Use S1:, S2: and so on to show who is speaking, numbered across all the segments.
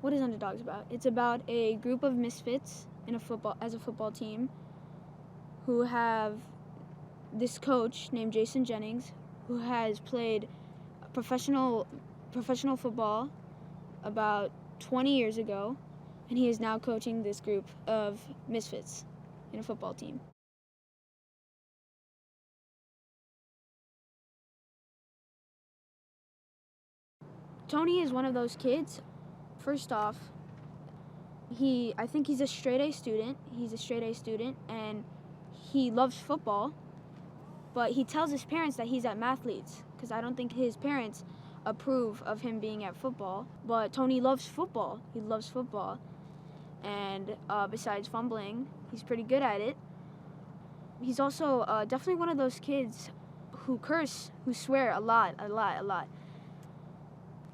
S1: What is Underdoggs about? It's about a group of misfits as a football team who have this coach named Jennings who has played professional football about 20 years ago, and he is now coaching this group of misfits in a football team. Tony is one of those kids. First off, I think he's a straight A student. He's a straight A student, and he loves football, but he tells his parents that he's at mathletes, because I don't think his parents approve of him being at football. But Tony loves football. He loves football. And besides fumbling, he's pretty good at it. He's also definitely one of those kids who swear a lot.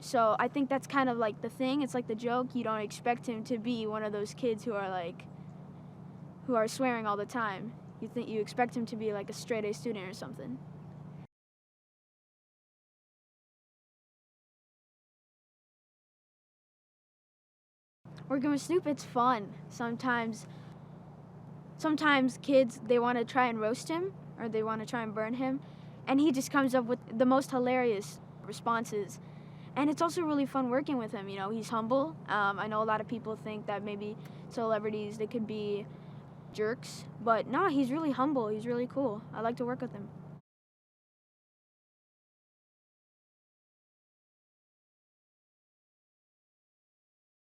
S1: So I think that's kind of like the thing. It's like the joke. You don't expect him to be one of those kids who are swearing all the time. You expect him to be like a straight A student or something. Working with Snoop, it's fun. Sometimes kids, they want to try and roast him, or they want to try and burn him, and he just comes up with the most hilarious responses. And it's also really fun working with him. You know, he's humble. I know a lot of people think that maybe celebrities, they could be jerks, but no, he's really humble. He's really cool. I like to work with him.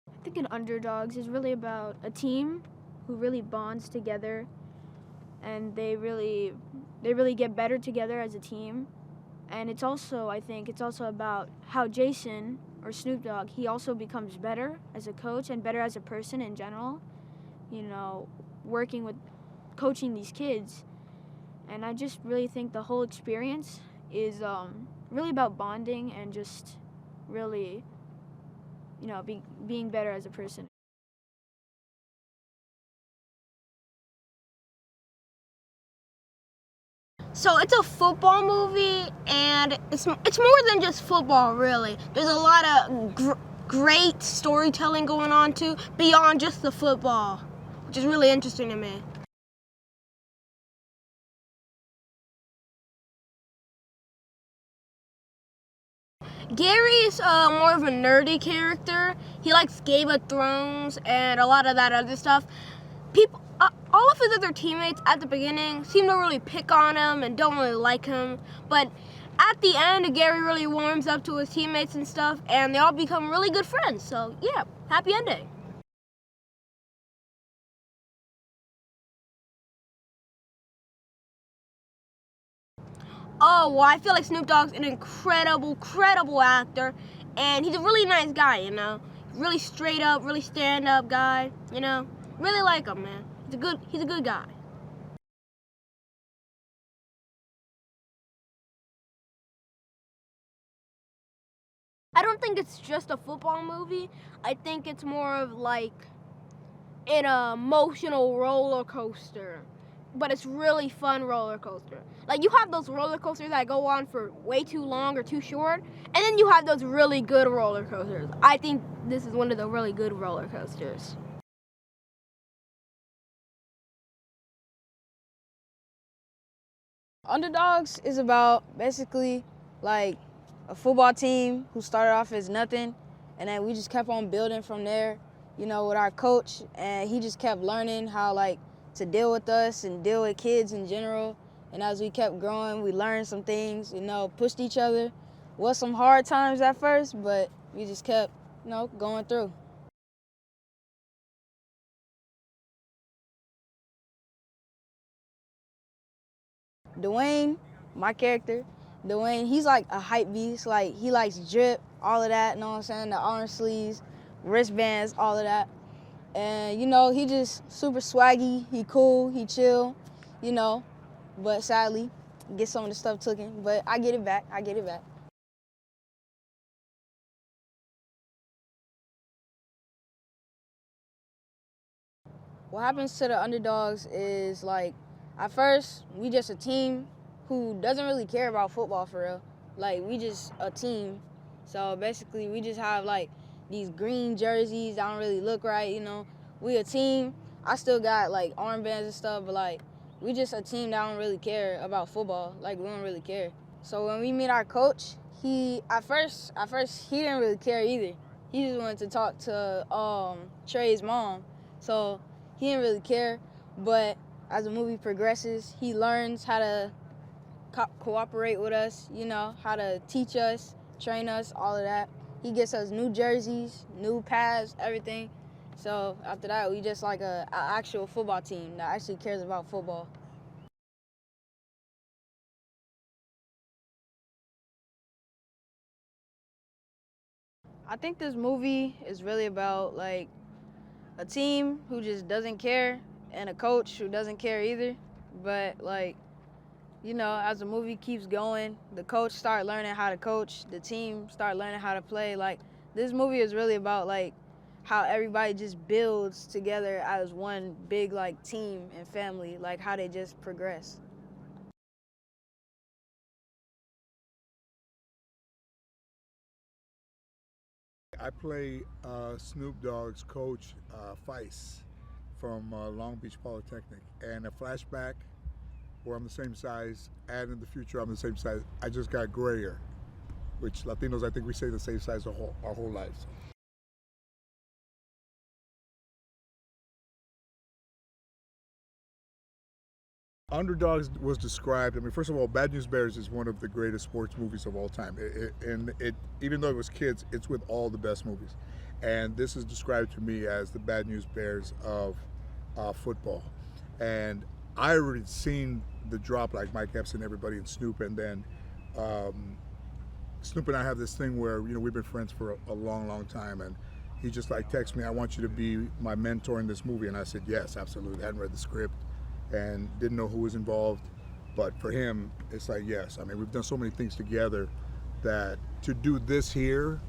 S1: I think in Underdoggs is really about a team who really bonds together, and they really get better together as a team. And I think it's also about how Jaycen, or Snoop Dogg, he also becomes better as a coach and better as a person in general, you know, coaching these kids. And I just really think the whole experience is really about bonding and just really, you know, being better as a person.
S2: So it's a football movie, and it's more than just football, really. There's a lot of great storytelling going on, too, beyond just the football, which is really interesting to me. Gary is more of a nerdy character. He likes Game of Thrones and a lot of that other stuff. All of his other teammates at the beginning seem to really pick on him and don't really like him. But at the end, Gary really warms up to his teammates and stuff, and they all become really good friends. So yeah, happy ending. Oh, well, I feel like Snoop Dogg's an incredible actor, and he's a really nice guy, you know. Really straight up, really stand up guy, you know. Really like him, man. He's a good guy. I don't think it's just a football movie. I think it's more of like an emotional roller coaster. But it's really fun roller coaster. Like, you have those roller coasters that go on for way too long or too short, and then you have those really good roller coasters. I think this is one of the really good roller coasters.
S3: Underdogs is about basically like a football team who started off as nothing, and then we just kept on building from there, you know, with our coach, and he just kept learning how like to deal with us and deal with kids in general. And as we kept growing, we learned some things, you know, pushed each other. Was some hard times at first, but we just kept, you know, going through. Dwayne, my character, Dwayne, he's like a hype beast. Like, he likes drip, all of that, you know what I'm saying? The orange sleeves, wristbands, all of that. And, you know, he just super swaggy, he cool, he chill, you know. But sadly, get some of the stuff taken. But I get it back, What happens to the Underdogs is, like, at first, we just a team who doesn't really care about football for real. Like, we just a team. So basically, we just have, like, these green jerseys that don't really look right, you know. We a team. I still got like armbands and stuff, but like we just a team that don't really care about football. Like we don't really care. So when we meet our coach, he at first he didn't really care either. He just wanted to talk to Trey's mom. So he didn't really care, but as the movie progresses, he learns how to cooperate with us, you know, how to teach us, train us, all of that. He gets us new jerseys, new pads, everything. So after that, we just like a actual football team that actually cares about football. I think this movie is really about like a team who just doesn't care and a coach who doesn't care either. But like, you know, as the movie keeps going, the coach start learning how to coach, the team start learning how to play. Like this movie is really about like how everybody just builds together as one big like team and family, like how they just progress.
S4: I play Snoop Dogg's coach, Feis, from Long Beach Polytechnic. And a flashback where I'm the same size, and in the future I'm the same size. I just got grayer, which Latinos, I think we say the same size our whole lives. Underdogs was described. I mean, first of all, Bad News Bears is one of the greatest sports movies of all time. Even though it was kids, it's with all the best movies. And this is described to me as the Bad News Bears of football. And I already seen the drop, like Mike Epps and everybody, and Snoop. And then Snoop and I have this thing where, you know, we've been friends for a long, long time. And he just like texted me, "I want you to be my mentor in this movie." And I said, yes, absolutely. I hadn't read the script and didn't know who was involved, but for him, it's like, yes. I mean, we've done so many things together that to do this here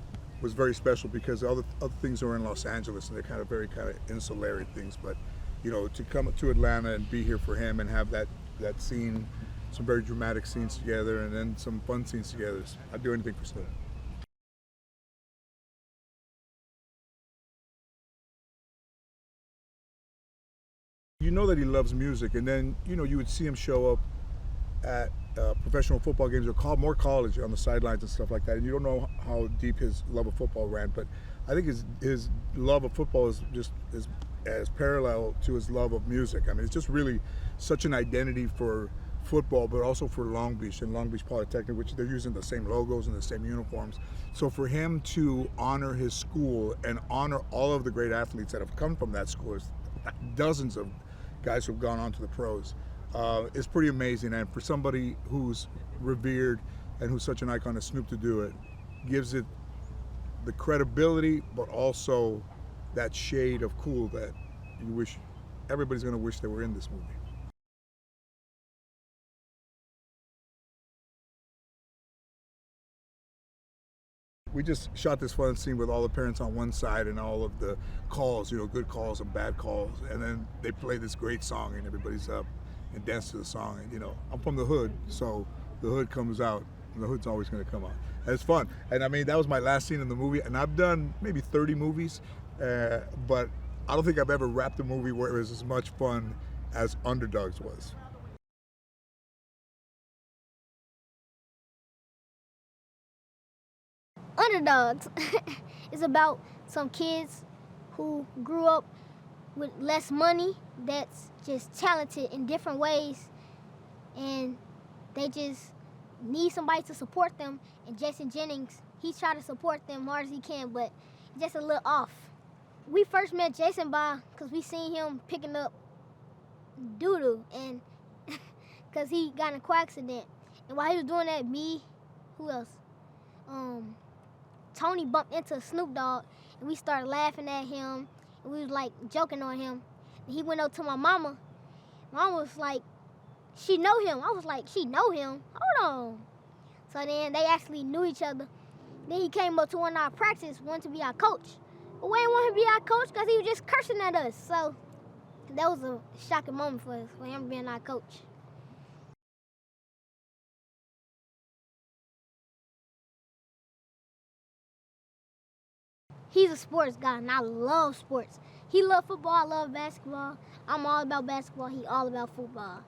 S4: was very special because other things are in Los Angeles and they're kind of insular things. But you know, to come to Atlanta and be here for him and have that scene, some very dramatic scenes together, and then some fun scenes together, I'd do anything for Snoop. You know that he loves music, and then you know you would see him show up at professional football games or more college on the sidelines and stuff like that. And you don't know how deep his love of football ran, but I think his love of football is just as parallel to his love of music. I mean, it's just really such an identity for football, but also for Long Beach and Long Beach Polytechnic, which they're using the same logos and the same uniforms. So for him to honor his school and honor all of the great athletes that have come from that school, dozens of guys who've gone on to the pros, is pretty amazing. And for somebody who's revered and who's such an icon as Snoop to do it, gives it the credibility, but also that shade of cool that you wish everybody's going to wish they were in this movie. We just shot this fun scene with all the parents on one side and all of the calls, you know, good calls and bad calls. And then they play this great song and everybody's up and dance to the song. And, you know, I'm from the hood, so the hood comes out and the hood's always going to come out. And it's fun. And I mean, that was my last scene in the movie. And I've done maybe 30 movies, but I don't think I've ever wrapped a movie where it was as much fun as Underdoggs was.
S2: Underdogs is about some kids who grew up with less money that's just talented in different ways, and they just need somebody to support them. And Jennings, he tried to support them hard as he can, but just a little off. We first met Jaycen because we seen him picking up doo-doo, and because he got in a car accident. And while he was doing that, who else? Tony bumped into Snoop Dogg, and we started laughing at him, and we was like joking on him. And he went up to my mama. Mama was like, she know him. I was like, she know him? Hold on. So then they actually knew each other. Then he came up to one of our practices, wanted to be our coach. But we didn't want him to be our coach because he was just cursing at us. So that was a shocking moment for us, for him being our coach.
S5: he's a sports guy, and I love sports. He loves football, I love basketball. I'm all about basketball, he all about football.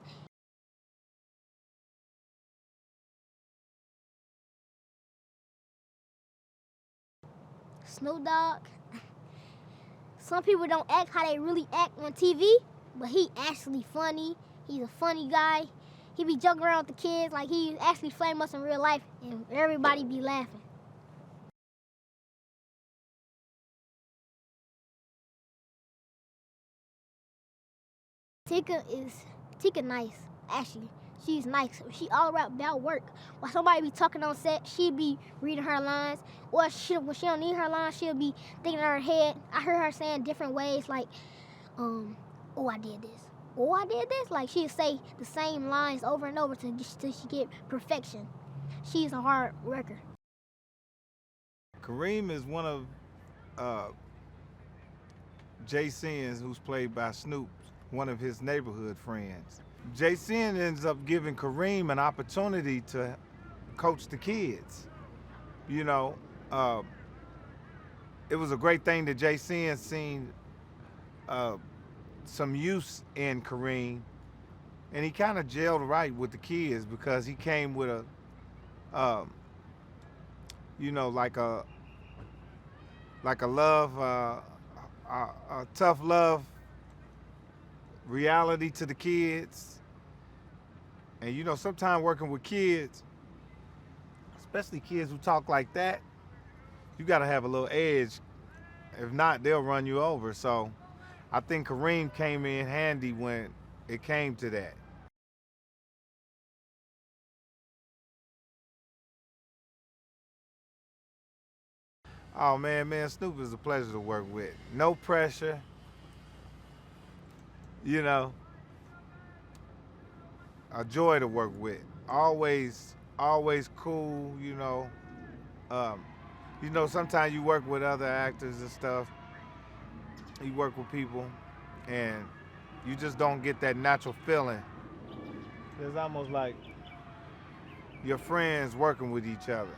S5: Snoop Dogg. Some people don't act how they really act on TV, but he actually funny. He's a funny guy. He be joking around with the kids like he actually flame us in real life, and everybody be laughing. Tika nice, actually. She's nice. She all about work. While somebody be talking on set, she be reading her lines. Or when she don't need her lines, she'll be thinking in her head. I heard her saying different ways like, oh, I did this. Oh, I did this. Like, she'll say the same lines over and over till she get perfection. She's a hard worker.
S6: Kareem is one of Jaycen's, who's played by Snoop, one of his neighborhood friends. Jaycen ends up giving Kareem an opportunity to coach the kids. You know, it was a great thing that Jaycen seen some use in Kareem, and he kind of gelled right with the kids because he came with a, you know, like a love, a tough love reality to the kids. And you know, sometimes working with kids, especially kids who talk like that, you gotta have a little edge. If not, they'll run you over. So I think Kareem came in handy when it came to that. Oh man, Snoop is a pleasure to work with. No pressure, you know, a joy to work with. Always cool, you know. You know, sometimes you work with other actors and stuff. You work with people, and you just don't get that natural feeling. It's almost like your friends working with each other.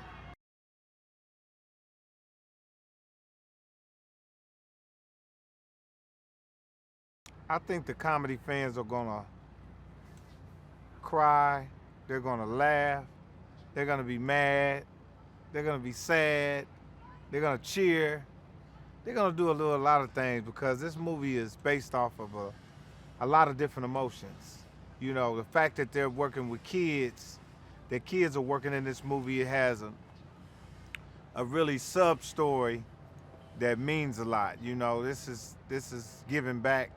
S6: I think the comedy fans are gonna cry, they're gonna laugh, they're gonna be mad, they're gonna be sad, they're gonna cheer, they're gonna do a lot of things because this movie is based off of a lot of different emotions. You know, the fact that they're working with kids, that kids are working in this movie, it has a really sub story that means a lot. You know, this is giving back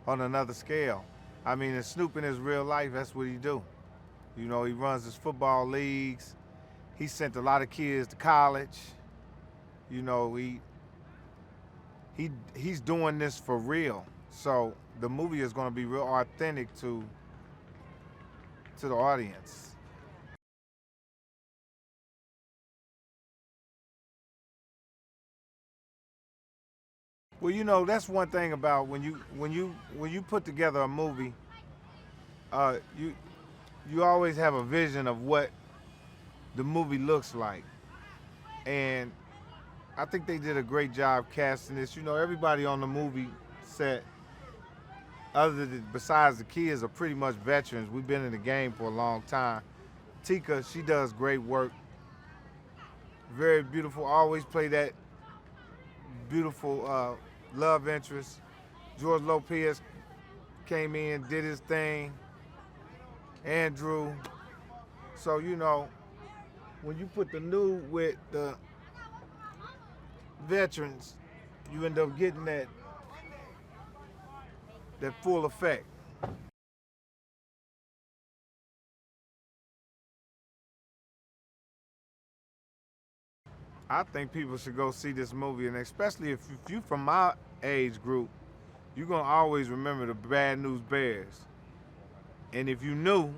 S6: on another scale. I mean, in Snoop in his real life, that's what he do. You know, he runs his football leagues. He sent a lot of kids to college. You know, he's doing this for real. So the movie is going to be real authentic to the audience. Well, you know, that's one thing about when you put together a movie, you always have a vision of what the movie looks like, and I think they did a great job casting this. You know, everybody on the movie set, besides the kids, are pretty much veterans. We've been in the game for a long time. Tika, she does great work. Very beautiful. Always play that beautiful love interest. George Lopez came in, did his thing. Andrew. So, you know, when you put the new with the veterans, you end up getting that full effect. I think people should go see this movie, and especially if you from my age group, you're gonna always remember the Bad News Bears. And if you knew,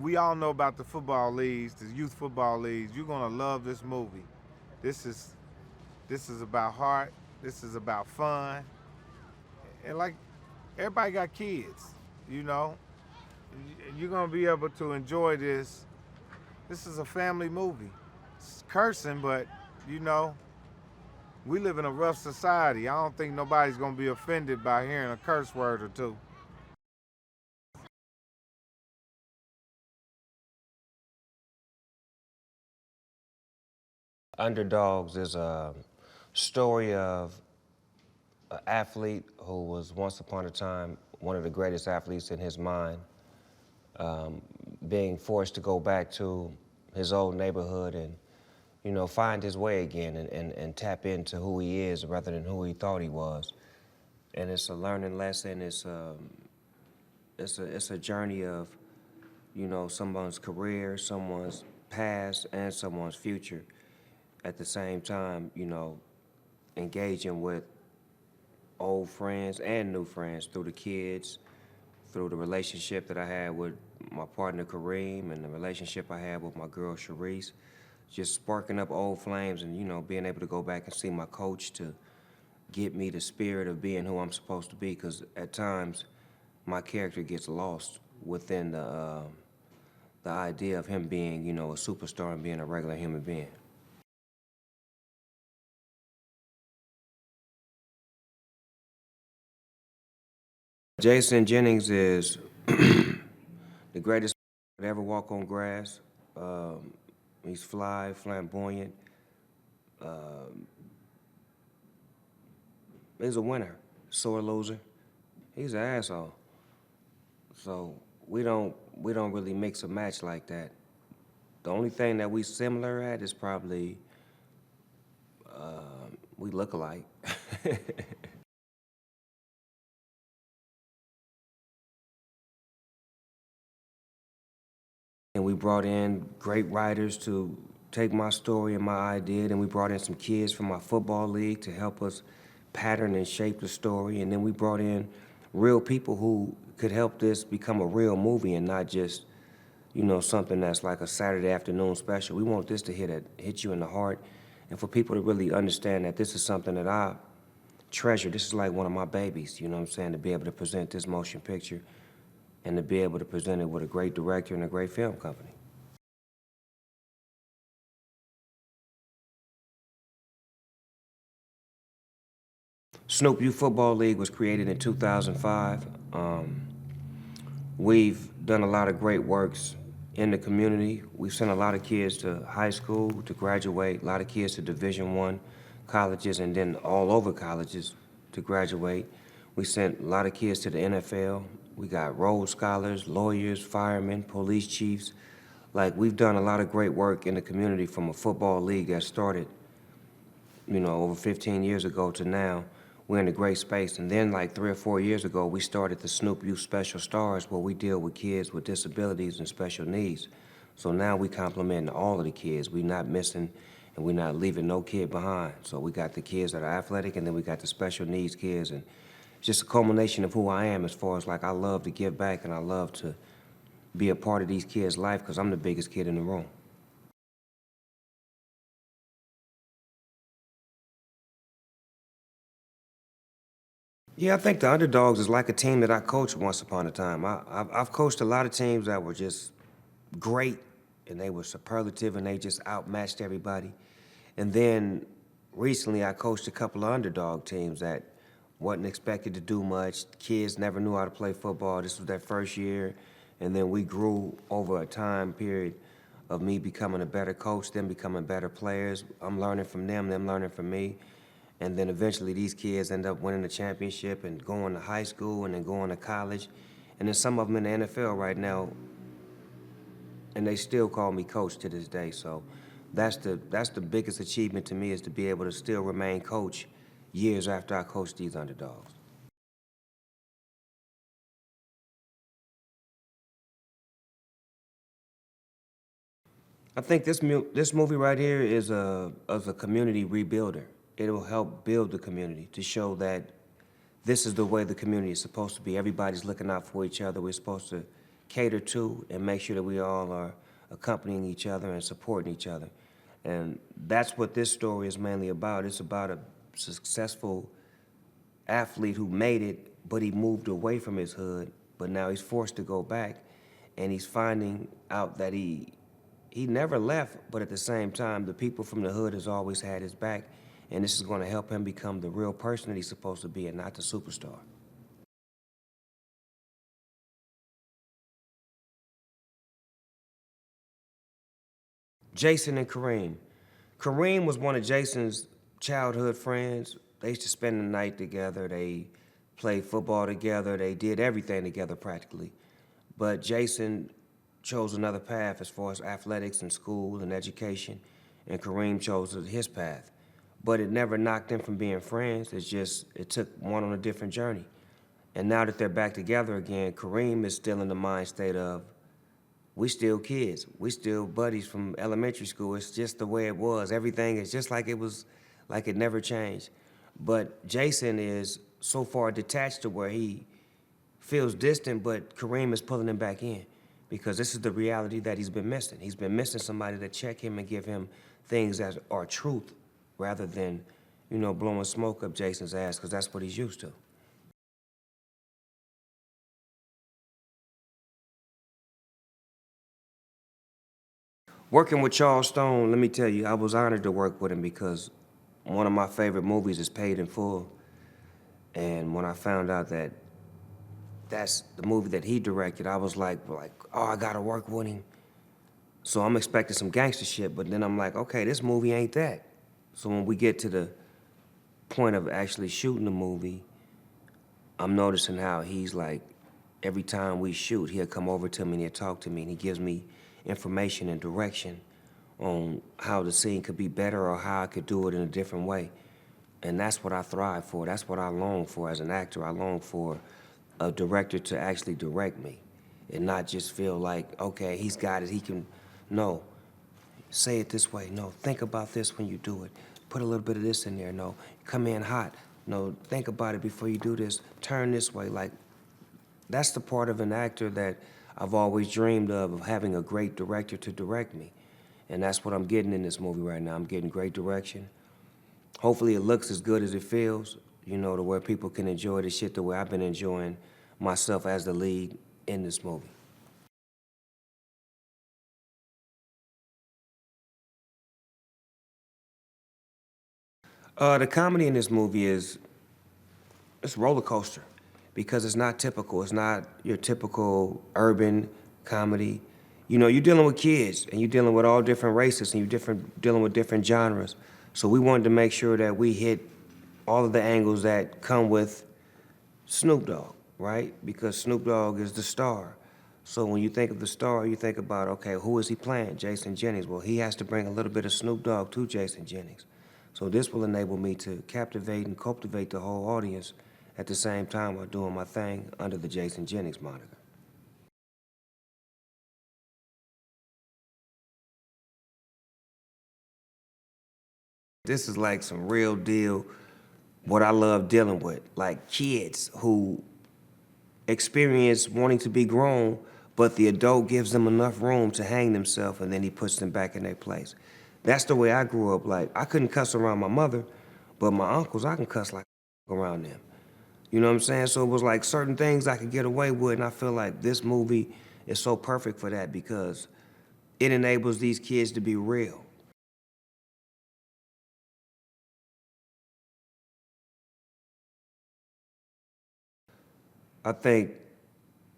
S6: we all know about the football leagues, the youth football leagues. You're gonna love this movie. This is about heart. This is about fun. And like, everybody got kids, you know. You're gonna be able to enjoy this. This is a family movie. It's cursing, but you know, We live in a rough society. I don't think nobody's gonna be offended by hearing a curse word or two.
S7: Underdoggs is a story of an athlete who was once upon a time one of the greatest athletes in his mind, being forced to go back to his old neighborhood and, you know, find his way again and tap into who he is rather than who he thought he was. And it's a learning lesson. It's a journey of, you know, someone's career, someone's past, and someone's future. At the same time, you know, engaging with old friends and new friends through the kids, through the relationship that I had with my partner Kareem and the relationship I had with my girl Cherise, just sparking up old flames and, you know, being able to go back and see my coach to get me the spirit of being who I'm supposed to be, because at times my character gets lost within the idea of him being, you know, a superstar and being a regular human being. Jaycen Jennings is the greatest to ever walk on grass. He's flamboyant. He's a winner, sore loser. He's an asshole. So we don't really mix a match like that. The only thing that we similar at is probably we look alike. And we brought in great writers to take my story and my idea, and we brought in some kids from my football league to help us pattern and shape the story, and then we brought in real people who could help this become a real movie and not just, you know, something that's like a Saturday afternoon special. We want this to hit you in the heart, and for people to really understand that this is something that I treasure. This is like one of my babies, you know what I'm saying, to be able to present this motion picture and to be able to present it with a great director and a great film company. Snoop Youth Football League was created in 2005. We've done a lot of great works in the community. We've sent a lot of kids to high school to graduate, a lot of kids to Division I colleges, and then all over colleges to graduate. We sent a lot of kids to the NFL. We got Rhodes Scholars, lawyers, firemen, police chiefs. Like, we've done a lot of great work in the community from a football league that started, you know, over 15 years ago to now. We're in a great space. And then like 3 or 4 years ago, we started the Snoop Youth Special Stars, where we deal with kids with disabilities and special needs. So now we compliment all of the kids. We're not missing and we're not leaving no kid behind. So we got the kids that are athletic, and then we got the special needs kids. And just a culmination of who I am, as far as like I love to give back and I love to be a part of these kids' life, because I'm the biggest kid in the room. Yeah, I think the Underdogs is like a team that I coached once upon a time. I've coached a lot of teams that were just great, and they were superlative, and they just outmatched everybody. And then recently I coached a couple of underdog teams that wasn't expected to do much. Kids never knew how to play football. This was their first year. And then we grew over a time period of me becoming a better coach, them becoming better players. I'm learning from them learning from me. And then eventually these kids end up winning the championship and going to high school and then going to college. And then some of them in the NFL right now, and they still call me coach to this day. So that's the biggest achievement to me, is to be able to still remain coach years after I coached these underdogs. I think this movie right here is a community rebuilder. It'll help build the community to show that this is the way the community is supposed to be. Everybody's looking out for each other. We're supposed to cater to and make sure that we all are accompanying each other and supporting each other. And that's what this story is mainly about. It's about a successful athlete who made it, but he moved away from his hood, but now he's forced to go back, and he's finding out that he never left, but at the same time, the people from the hood has always had his back, and this is going to help him become the real person that he's supposed to be and not the superstar. Jaycen and Kareem. Kareem was one of Jaycen's childhood friends. They used to spend the night together. They played football together. They did everything together practically. But Jaycen chose another path as far as athletics and school and education, and Kareem chose his path. But it never knocked them from being friends. It took one on a different journey. And now that they're back together again, Kareem is still in the mind state of, we still kids. We still buddies from elementary school. It's just the way it was. Everything is just like it was, like it never changed. But Jaycen is so far detached to where he feels distant, but Kareem is pulling him back in because this is the reality that he's been missing. He's been missing somebody to check him and give him things that are truth rather than, blowing smoke up Jaycen's ass because that's what he's used to. Working with Charles Stone, let me tell you, I was honored to work with him because one of my favorite movies is Paid in Full. And when I found out that that's the movie that he directed, I was like, oh, I gotta work with him. So I'm expecting some gangster shit, but then I'm like, okay, this movie ain't that. So when we get to the point of actually shooting the movie, I'm noticing how he's like, every time we shoot, he'll come over to me and he'll talk to me and he gives me information and direction on how the scene could be better or how I could do it in a different way. And that's what I thrive for. That's what I long for as an actor. I long for a director to actually direct me and not just feel like, okay, he's got it, he can, no. Say it this way, no, think about this when you do it. Put a little bit of this in there, no. Come in hot, no, think about it before you do this. Turn this way, like, that's the part of an actor that I've always dreamed of having a great director to direct me. And that's what I'm getting in this movie right now. I'm getting great direction. Hopefully it looks as good as it feels, to where people can enjoy the shit the way I've been enjoying myself as the lead in this movie. The comedy in this movie it's roller coaster because it's not typical. It's not your typical urban comedy. You're dealing with kids and you're dealing with all different races and you're dealing with different genres. So we wanted to make sure that we hit all of the angles that come with Snoop Dogg, right? Because Snoop Dogg is the star. So when you think of the star, you think about, okay, who is he playing? Jaycen Jennings. Well, he has to bring a little bit of Snoop Dogg to Jaycen Jennings. So this will enable me to captivate and cultivate the whole audience at the same time while doing my thing under the Jaycen Jennings moniker. This is like some real deal, what I love dealing with, like kids who experience wanting to be grown, but the adult gives them enough room to hang themselves and then he puts them back in their place. That's the way I grew up. Like, I couldn't cuss around my mother, but my uncles, I can cuss like around them. You know what I'm saying? So it was like certain things I could get away with, and I feel like this movie is so perfect for that because it enables these kids to be real. I think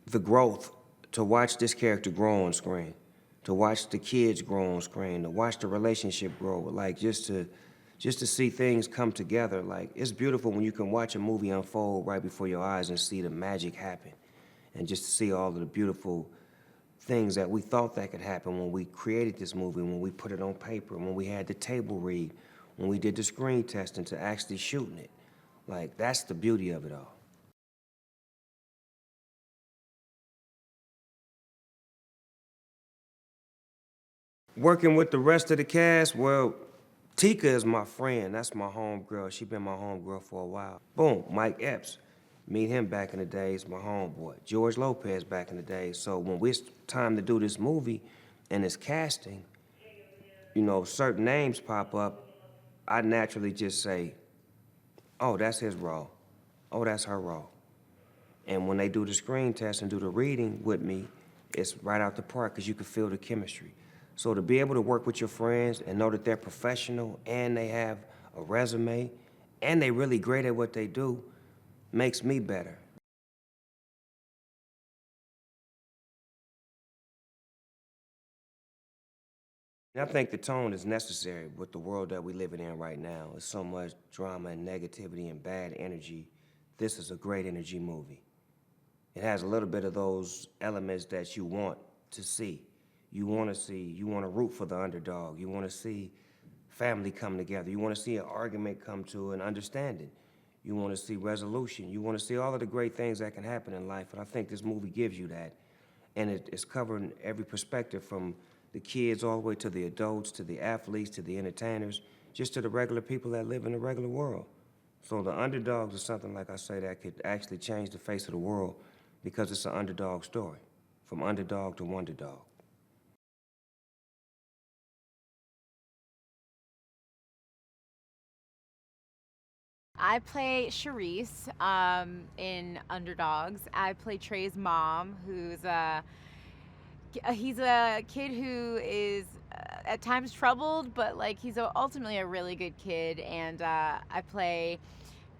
S7: the growth, to watch this character grow on screen, to watch the kids grow on screen, to watch the relationship grow, like just to see things come together. Like, it's beautiful when you can watch a movie unfold right before your eyes and see the magic happen. And just to see all of the beautiful things that we thought that could happen when we created this movie, when we put it on paper, when we had the table read, when we did the screen testing to actually shooting it. Like, that's the beauty of it all. Working with the rest of the cast, well, Tika is my friend. That's my homegirl. She been my homegirl for a while. Boom, Mike Epps. Meet him back in the days, my homeboy. George Lopez back in the days. So when it's time to do this movie and it's casting, certain names pop up, I naturally just say, oh, that's his role. Oh, that's her role. And when they do the screen test and do the reading with me, it's right out the park because you can feel the chemistry. So to be able to work with your friends and know that they're professional and they have a resume, and they really great at what they do, makes me better. And I think the tone is necessary with the world that we're living in right now. There's so much drama and negativity and bad energy. This is a great energy movie. It has a little bit of those elements that you want to see. You want to root for the underdog. You want to see family come together. You want to see an argument come to an understanding. You want to see resolution. You want to see all of the great things that can happen in life. And I think this movie gives you that. And it's covering every perspective, from the kids all the way to the adults, to the athletes, to the entertainers, just to the regular people that live in the regular world. So the Underdogs is something, like I say, that could actually change the face of the world, because it's an underdog story, from underdog to wonderdog.
S8: I play Cherise in Underdogs. I play Trey's mom, he's a kid who is at times troubled, but like he's ultimately a really good kid. And I play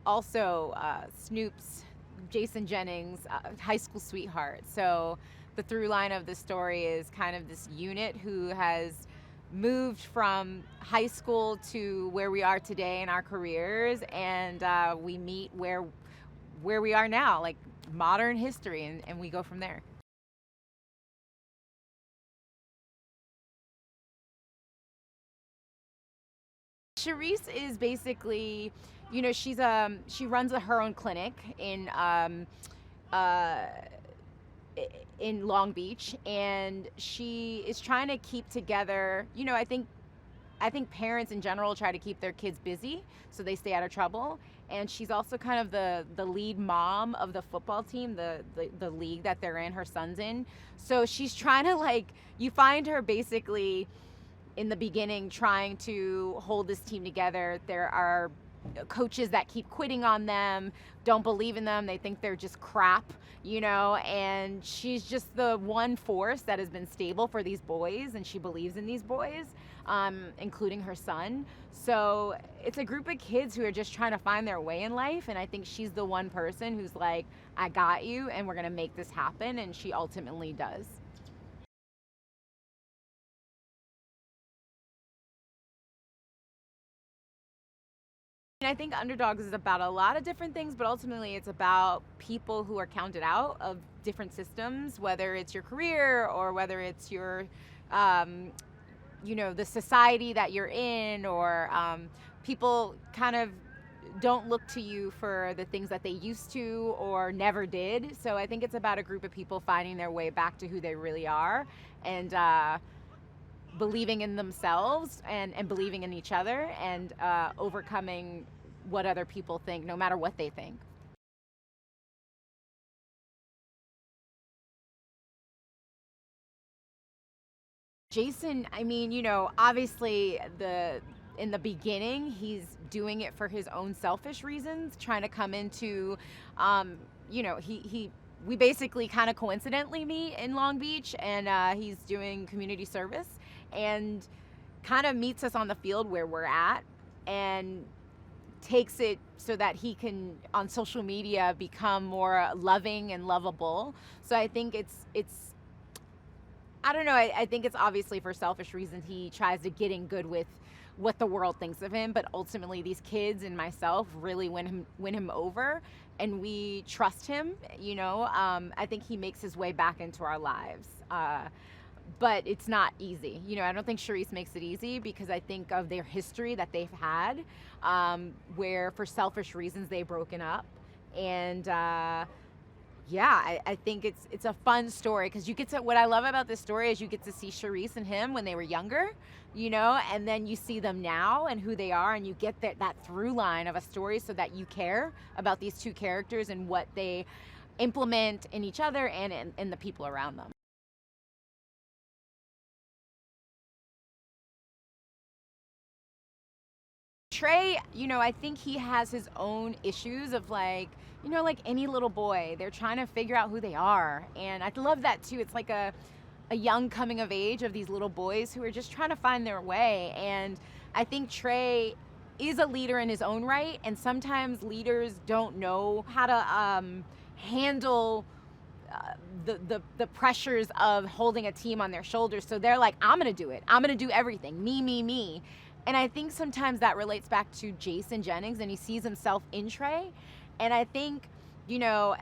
S8: also Snoop's Jaycen Jennings, high school sweetheart. So the through line of the story is kind of this unit who has moved from high school to where we are today in our careers, and we meet where we are now, like modern history, and we go from there. Cherise is basically, she runs her own clinic in Long Beach, and she is trying to keep together. I think parents in general try to keep their kids busy so they stay out of trouble. And she's also kind of the lead mom of the football team, the league that they're in, her son's in. So she's trying to, you find her basically in the beginning trying to hold this team together. There are coaches that keep quitting on them, don't believe in them, they think they're just crap, and she's just the one force that has been stable for these boys, and she believes in these boys, including her son. So it's a group of kids who are just trying to find their way in life, and I think she's the one person who's like, I got you, and we're gonna make this happen, and she ultimately does. I think Underdogs is about a lot of different things, but ultimately it's about people who are counted out of different systems, whether it's your career or whether it's your, the society that you're in, or people kind of don't look to you for the things that they used to or never did. So I think it's about a group of people finding their way back to who they really are, and believing in themselves and believing in each other, and overcoming what other people think, no matter what they think. Jaycen, obviously in the beginning, he's doing it for his own selfish reasons, trying to come into, we basically kind of coincidentally meet in Long Beach, and he's doing community service, and kind of meets us on the field where we're at, and takes it so that he can, on social media, become more loving and lovable. So I think I don't know, I think it's obviously for selfish reasons he tries to get in good with what the world thinks of him, but ultimately these kids and myself really win him over, and we trust him. I think he makes his way back into our lives. But it's not easy. I don't think Cherise makes it easy, because I think of their history that they've had, where for selfish reasons they've broken up. And I think it's a fun story, because what I love about this story is you get to see Cherise and him when they were younger, and then you see them now and who they are, and you get that through line of a story, so that you care about these two characters and what they implement in each other and in the people around them. Trey, I think he has his own issues of like any little boy, they're trying to figure out who they are. And I love that too. It's like a young coming of age of these little boys who are just trying to find their way. And I think Trey is a leader in his own right, and sometimes leaders don't know how to handle the pressures of holding a team on their shoulders. So they're like, I'm gonna do it. I'm gonna do everything. Me. And I think sometimes that relates back to Jaycen Jennings, and he sees himself in Trey. And I think, you know,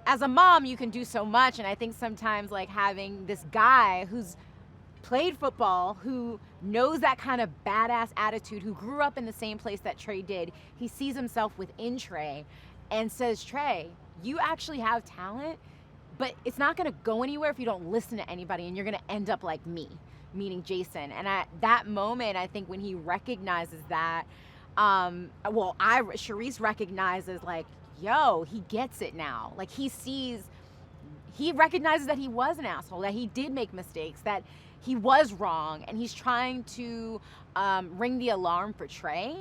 S8: as a mom, you can do so much. And I think sometimes like having this guy who's played football, who knows that kind of badass attitude, who grew up in the same place that Trey did, he sees himself within Trey and says, Trey, you actually have talent, but it's not going to go anywhere if you don't listen to anybody, and you're going to end up like me, meaning Jaycen. And at that moment, I think when he recognizes that, Cherise recognizes like, yo, he gets it now. Like he recognizes that he was an asshole, that he did make mistakes, that he was wrong, and he's trying to ring the alarm for Trey.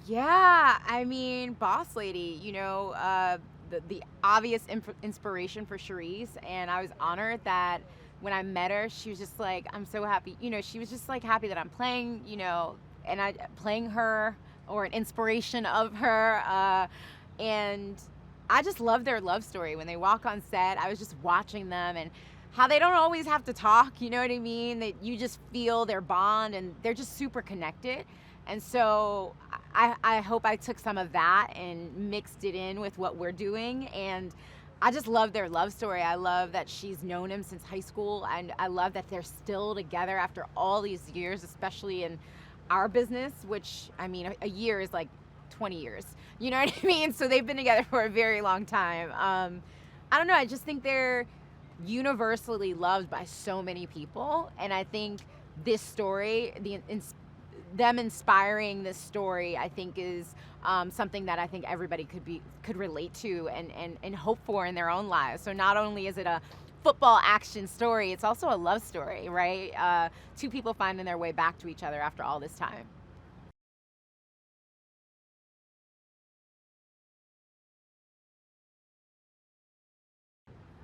S8: Yeah, I mean, boss lady, you know, the obvious inspiration for Cherise, and I was honored that when I met her, she was just like, I'm so happy, you know, she was just like happy that I'm playing, you know, and I playing her, or an inspiration of her, and I just love their love story. When they walk on set, I was just watching them, and how they don't always have to talk, you know what I mean? That you just feel their bond, and they're just super connected. And so I hope I took some of that and mixed it in with what we're doing. And I just love their love story. I love that she's known him since high school, and I love that they're still together after all these years, especially in our business, which, I mean, a year is like 20 years. You know what I mean? So they've been together for a very long time. I don't know. I just think they're universally loved by so many people. And I think this story, them inspiring this story, I think is something that I think everybody could relate to and hope for in their own lives. So not only is it a football action story, it's also a love story, right? Two people finding their way back to each other after all this time.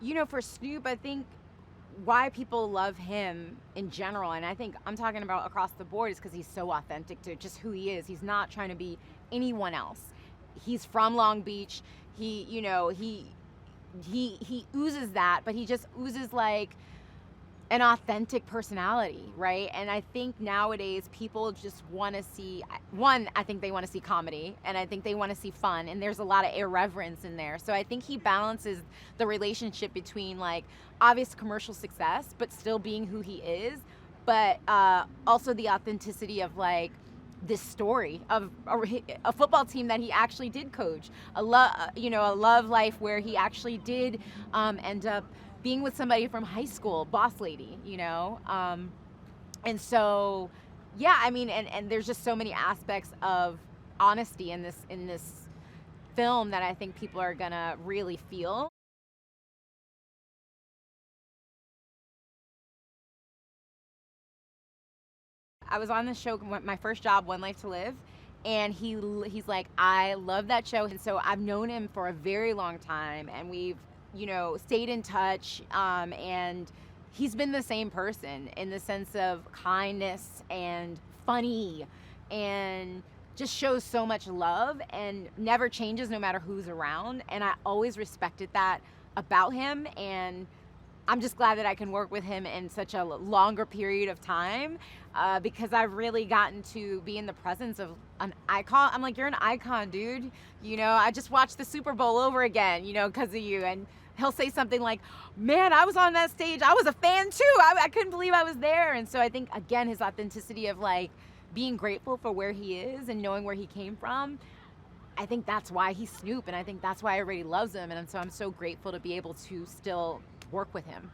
S8: You know, for Snoop, I think why people love him in general, and I think I'm talking about across the board, is because he's so authentic to just who he is. He's not trying to be anyone else. He's from Long Beach. He, you know, he oozes that, but he just oozes like an authentic personality, right? And I think nowadays people just want to see, one, I think they want to see comedy, and I think they want to see fun, and there's a lot of irreverence in there. So I think he balances the relationship between like obvious commercial success, but still being who he is, but also the authenticity of like this story of a football team that he actually did coach, a love life where he actually did end up being with somebody from high school, boss lady, you know? And so, yeah, I mean, and there's just so many aspects of honesty in this film that I think people are gonna really feel. I was on the show, my first job, One Life to Live, and he's like, I love that show. And so I've known him for a very long time, and we've, you know, stayed in touch, and he's been the same person in the sense of kindness and funny, and just shows so much love and never changes no matter who's around. And I always respected that about him, and I'm just glad that I can work with him in such a longer period of time, because I've really gotten to be in the presence of an icon. I'm like, you're an icon, dude. You know, I just watched the Super Bowl over again, you know, because of you. And he'll say something like, man, I was on that stage. I was a fan too. I couldn't believe I was there. And so I think, again, his authenticity of like being grateful for where he is and knowing where he came from, I think that's why he's Snoop, and I think that's why everybody loves him. And so I'm so grateful to be able to still work with him.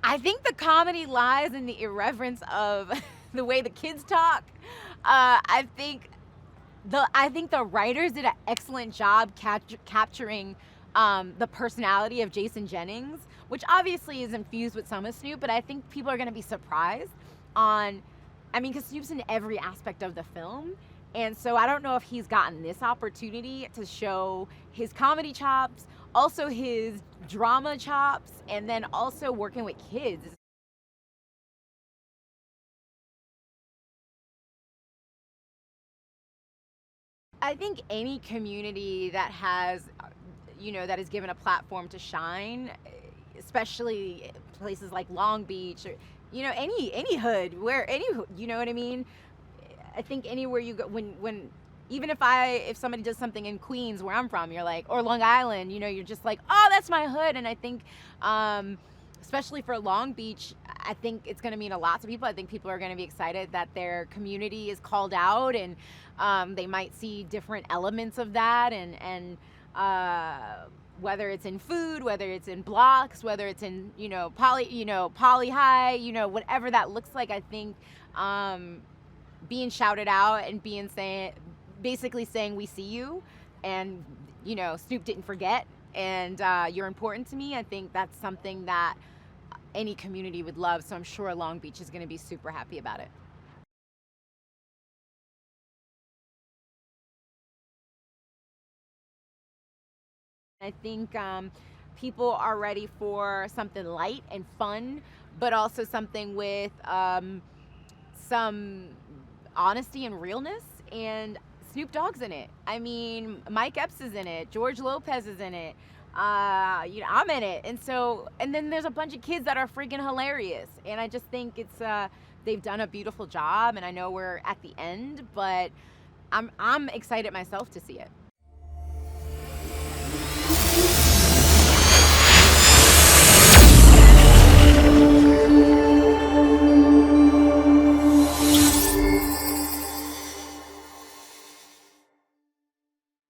S8: I think the comedy lies in the irreverence of the way the kids talk. I think the writers did an excellent job capturing the personality of Jaycen Jennings, which obviously is infused with some of Snoop, but I think people are going to be surprised on, I mean, because Snoop's in every aspect of the film, And so I don't know if he's gotten this opportunity to show his comedy chops, also his drama chops, and then also working with kids. I think any community that has, that is given a platform to shine, especially places like Long Beach or, any hood, you know what I mean? I think anywhere you go, when even if somebody does something in Queens where I'm from, you're like, or Long Island, you're just like, oh, that's my hood. And I think, especially for Long Beach, I think it's going to mean a lot to people. I think people are going to be excited that their community is called out, and they might see different elements of that, and whether it's in food, whether it's in blocks, whether it's in poly high, whatever that looks like. I think being shouted out and basically saying we see you, and Snoop didn't forget, and you're important to me. I think that's something that any community would love. So I'm sure Long Beach is going to be super happy about it. I think people are ready for something light and fun, but also something with some honesty and realness. And Snoop Dogg's in it. I mean, Mike Epps is in it. George Lopez is in it. I'm in it. And then there's a bunch of kids that are freaking hilarious. And I just think they've done a beautiful job. And I know we're at the end, but I'm excited myself to see it.